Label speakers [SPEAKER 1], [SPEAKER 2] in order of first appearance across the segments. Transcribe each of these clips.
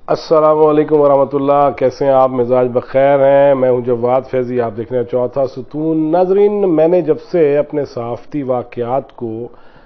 [SPEAKER 1] السلام علیکم ورحمۃ اللہ، کیسے ہیں آپ؟ مزاج بخیر ہیں؟ میں ہوں جواد فیضی، آپ دیکھ رہے ہیں چوتھا ستون۔ ناظرین، میں نے جب سے اپنے صحافتی واقعات کو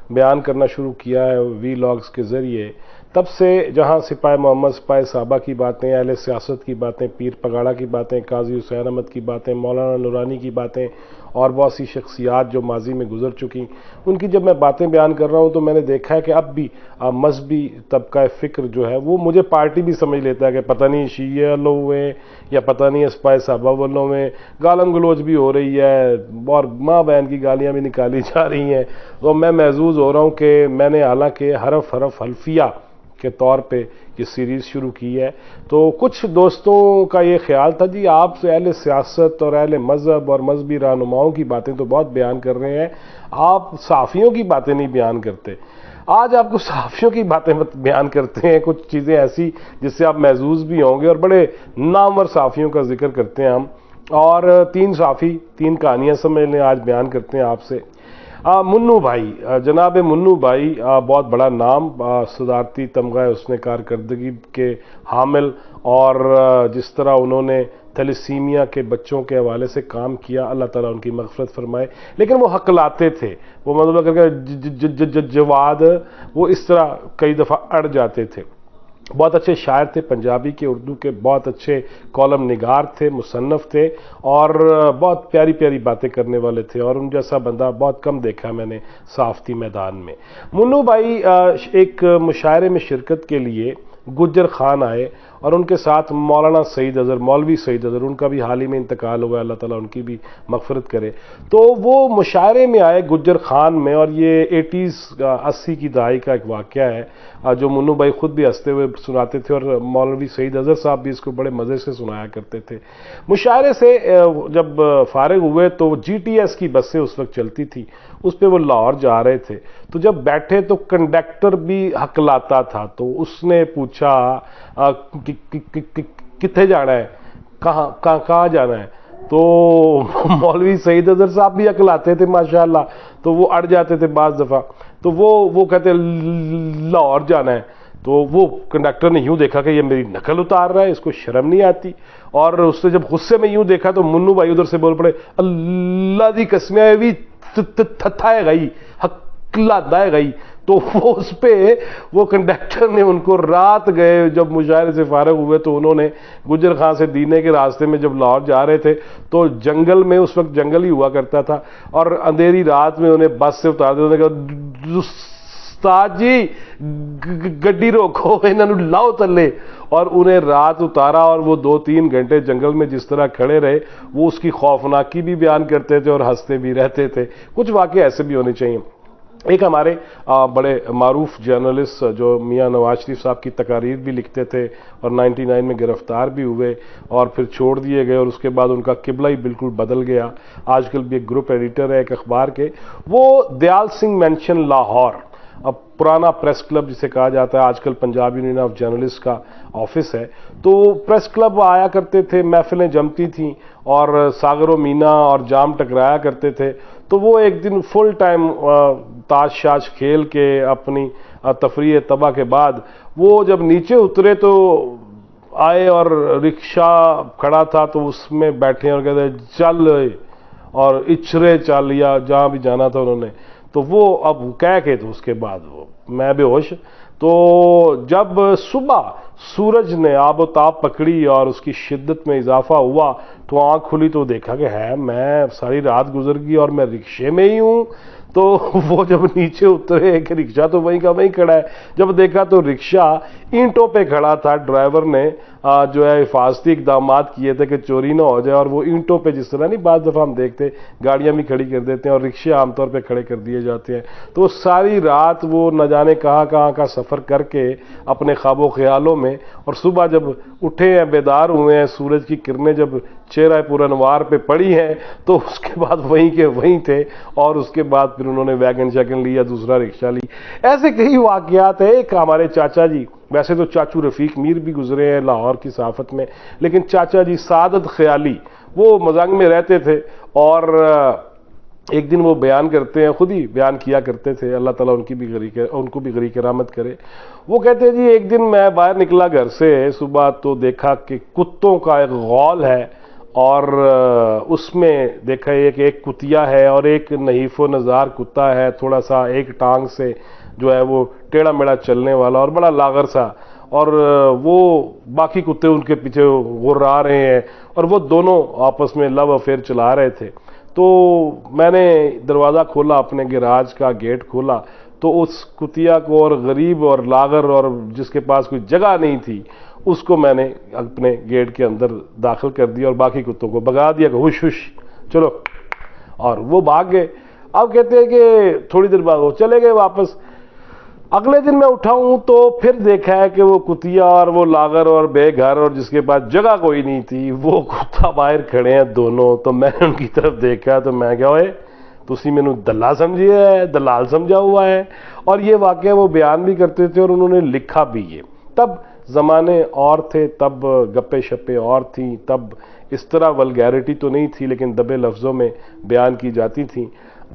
[SPEAKER 1] بیان کرنا شروع کیا ہے وی لاگز کے ذریعے، تب سے جہاں سپاہی محمد، سپاہی صحابہ کی باتیں، اہل سیاست کی باتیں، پیر پگاڑا کی باتیں، قاضی حسین احمد کی باتیں، مولانا نورانی کی باتیں اور بہت سی شخصیات جو ماضی میں گزر چکی، ان کی جب میں باتیں بیان کر رہا ہوں تو میں نے دیکھا ہے کہ اب بھی مذہبی طبقہ فکر جو ہے وہ مجھے پارٹی بھی سمجھ لیتا ہے کہ پتہ نہیں شیعہ والوں میں یا پتہ نہیں سپاہی صحابہ والوں میں گالم گلوچ بھی ہو رہی ہے اور ماں بہن کی گالیاں بھی نکالی جا رہی ہیں۔ تو میں محظوظ ہو رہا ہوں کہ میں نے حالانکہ حرف حلفیہ کے طور پہ یہ سیریز شروع کی ہے، تو کچھ دوستوں کا یہ خیال تھا جی آپ سے اہل سیاست اور اہل مذہب اور مذہبی رہنماؤں کی باتیں تو بہت بیان کر رہے ہیں، آپ صحافیوں کی باتیں نہیں بیان کرتے۔ آج آپ کو صحافیوں کی باتیں بیان کرتے ہیں، کچھ چیزیں ایسی جس سے آپ محظوظ بھی ہوں گے، اور بڑے نامور صحافیوں کا ذکر کرتے ہیں ہم، اور تین صحافی، تین کہانیاں سمجھ لیں آج بیان کرتے ہیں آپ سے۔ منو بھائی، جناب منو بھائی بہت بڑا نام، صدارتی تمغہ حسن کارکردگی کے حامل، اور جس طرح انہوں نے تھیلیسیمیا کے بچوں کے حوالے سے کام کیا، اللہ تعالیٰ ان کی مغفرت فرمائے، لیکن وہ حقلاتے تھے، وہ مطلب کہ جواد وہ اس طرح کئی دفعہ اڑ جاتے تھے۔ بہت اچھے شاعر تھے، پنجابی کے، اردو کے بہت اچھے کالم نگار تھے، مصنف تھے، اور بہت پیاری پیاری باتیں کرنے والے تھے، اور ان جیسا بندہ بہت کم دیکھا میں نے صحافتی میدان میں۔ منو بھائی ایک مشاعرے میں شرکت کے لیے گجر خان آئے، اور ان کے ساتھ مولانا سعید اظہر، مولوی سعید اظہر، ان کا بھی حال ہی میں انتقال ہوا، اللہ تعالیٰ ان کی بھی مغفرت کرے۔ تو وہ مشاعرے میں آئے گجر خان میں، اور یہ 80 کی دہائی کا ایک واقعہ ہے جو منو بھائی خود بھی ہنستے ہوئے سناتے تھے، اور مولوی سعید اظہر صاحب بھی اس کو بڑے مزے سے سنایا کرتے تھے۔ مشاعرے سے جب فارغ ہوئے تو جی ٹی ایس کی بسیں اس وقت چلتی تھی، اس پہ وہ لاہور جا رہے تھے، تو جب بیٹھے تو کنڈکٹر بھی ہکلاتا تھا، تو اس نے پوچھا کتنے جانا ہے، کہاں جانا ہے؟ تو مولوی سعید اظہر صاحب بھی ہکلاتے تھے ماشاءاللہ، تو وہ اڑ جاتے تھے بعض دفعہ، تو وہ کہتے لاہور جانا ہے، تو وہ کنڈکٹر نے یوں دیکھا کہ یہ میری نقل اتار رہا ہے، اس کو شرم نہیں آتی، اور اس نے جب غصے میں یوں دیکھا تو منو بھائی ادھر سے بول پڑے، اللہ دی قسم ہے بھی تھتھائے گئی، ہکلاتا ہے گئی۔ تو وہ اس پہ وہ کنڈکٹر نے ان کو رات گئے، جب مشاعرے سے فارغ ہوئے تو انہوں نے گجر خان سے دینے کے راستے میں جب لاہور جا رہے تھے تو جنگل میں، اس وقت جنگل ہی ہوا کرتا تھا، اور اندھیری رات میں انہیں بس سے اتار دیا، انہوں نے کہا استاد جی گڈی روکو، انہوں نے لاؤ تلے، اور انہیں رات اتارا، اور وہ 2-3 گھنٹے جنگل میں جس طرح کھڑے رہے، وہ اس کی خوفناکی بھی بیان کرتے تھے اور ہنستے بھی رہتے تھے۔ کچھ واقعے ایسے بھی ہونے چاہیے۔ ایک ہمارے بڑے معروف جرنلسٹ جو میاں نواز شریف صاحب کی تقاریر بھی لکھتے تھے، اور 99 میں گرفتار بھی ہوئے اور پھر چھوڑ دیے گئے، اور اس کے بعد ان کا قبلہ ہی بالکل بدل گیا، آج کل بھی ایک گروپ ایڈیٹر ہے ایک اخبار کے، وہ دیال سنگھ مینشن لاہور، اب پرانا پریس کلب جسے کہا جاتا ہے، آج کل پنجاب یونین آف جرنلسٹ کا آفس ہے، تو پریس کلب آیا کرتے تھے، محفلیں جمتی تھیں، اور ساغر و مینا اور جام ٹکرایا کرتے تھے، تو وہ ایک دن فل ٹائم تاش شاش کھیل کے اپنی تفریح طبع کے بعد وہ جب نیچے اترے تو آئے، اور رکشہ کھڑا تھا تو اس میں بیٹھے اور کہتے چل، اور اچھرے چل، یا جہاں بھی جانا تھا انہوں نے، تو وہ اب کہہ کے تو اس کے بعد وہ میں بے ہوش۔ تو جب صبح سورج نے آب و تاب پکڑی اور اس کی شدت میں اضافہ ہوا تو آنکھ کھلی تو دیکھا کہ ہے میں ساری رات گزر گئی اور میں رکشے میں ہی ہوں۔ تو وہ جب نیچے اترے کہ رکشہ تو وہیں کا وہیں کھڑا ہے، جب دیکھا تو رکشہ اینٹوں پہ کھڑا تھا، ڈرائیور نے جو ہے حفاظتی اقدامات کیے تھے کہ چوری نہ ہو جائے، اور وہ اینٹوں پہ جس طرح نہیں بعض دفعہ ہم دیکھتے گاڑیاں بھی کھڑی کر دیتے ہیں اور رکشے عام طور پہ کھڑے کر دیے جاتے ہیں، تو ساری رات وہ نہ جانے کہاں کا سفر کر کے اپنے خواب و خیالوں میں، اور صبح جب اٹھے ہیں بیدار ہوئے ہیں، سورج کی کرنیں جب چہرہ پورا انوار پہ پڑی ہیں تو اس کے بعد وہیں کے وہیں تھے، اور اس کے بعد پھر انہوں نے ویگن شیگن لیا، دوسرا رکشہ لی۔ ایسے کئی واقعات ہیں۔ ایک ہمارے چاچا جی، ویسے تو چاچو رفیق میر بھی گزرے ہیں لاہور کی صحافت میں، لیکن چاچا جی سعادت خیالی وہ مزنگ میں رہتے تھے، اور ایک دن وہ بیان کرتے ہیں، خود ہی بیان کیا کرتے تھے، اللہ تعالیٰ ان کو بھی غریق رحمت کرے۔ وہ کہتے ہیں جی ایک دن میں باہر نکلا گھر سے صبح، تو دیکھا کہ کتوں کا ایک غول ہے، اور اس میں دیکھا یہ کہ ایک کتیا ہے اور ایک نحیف و نزار کتا ہے، تھوڑا سا ایک ٹانگ سے جو ہے وہ ٹیڑھا میڑا چلنے والا اور بڑا لاغر سا، اور وہ باقی کتے ان کے پیچھے غرا رہے ہیں، اور وہ دونوں آپس میں لو افیئر چلا رہے تھے۔ تو میں نے دروازہ کھولا، اپنے گیراج کا گیٹ کھولا، تو اس کتیا کو اور غریب اور لاغر اور جس کے پاس کوئی جگہ نہیں تھی، اس کو میں نے اپنے گیٹ کے اندر داخل کر دیا اور باقی کتوں کو بھگا دیا کہ ہوش ہوش چلو، اور وہ بھاگ گئے۔ اب کہتے ہیں کہ تھوڑی دیر بعد وہ چلے گئے واپس۔ اگلے دن میں اٹھا ہوں تو پھر دیکھا ہے کہ وہ کتیا اور وہ لاغر اور بے گھر اور جس کے پاس جگہ کوئی نہیں تھی، وہ کتا باہر کھڑے ہیں دونوں۔ تو میں نے ان کی طرف دیکھا تو میں کہا اوئے تسی مینوں دلہ سمجھے ہے، دلال سمجھا ہوا ہے۔ اور یہ واقعہ وہ بیان بھی کرتے تھے اور انہوں نے لکھا بھی ہے۔ تب زمانے اور تھے، تب گپے شپے اور تھیں، تب اس طرح ولگیرٹی تو نہیں تھی، لیکن دبے لفظوں میں بیان کی جاتی تھیں۔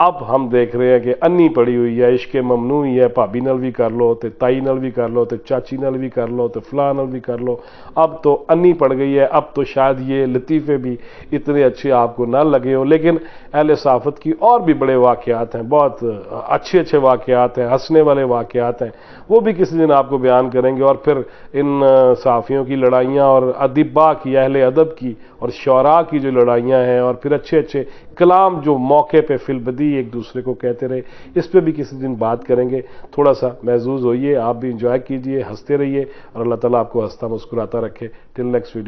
[SPEAKER 1] اب ہم دیکھ رہے ہیں کہ انی پڑی ہوئی ہے، عشق ممنوع ہی ہے، بھابی نال بھی کر لو، تے تائی نال بھی کر لو، تے چاچی نال بھی کر لو، تے فلاں نال بھی کر لو۔ اب تو انی پڑ گئی ہے، اب تو شاید یہ لطیفے بھی اتنے اچھے آپ کو نہ لگے ہو، لیکن اہل صحافت کی اور بھی بڑے واقعات ہیں، بہت اچھے اچھے واقعات ہیں، ہنسنے والے واقعات ہیں، وہ بھی کسی دن آپ کو بیان کریں گے۔ اور پھر ان صحافیوں کی لڑائیاں اور ادباء کی، اہل ادب کی اور شعراء کی جو لڑائیاں ہیں، اور پھر اچھے اچھے کلام جو موقع پہ فی البدیہہ ایک دوسرے کو کہتے رہے، اس پہ بھی کسی دن بات کریں گے۔ تھوڑا سا محظوظ ہوئیے، آپ بھی انجوائے کیجئے، ہنستے رہیے، اور اللہ تعالیٰ آپ کو ہنستا مسکراتا رکھے۔ Till next video.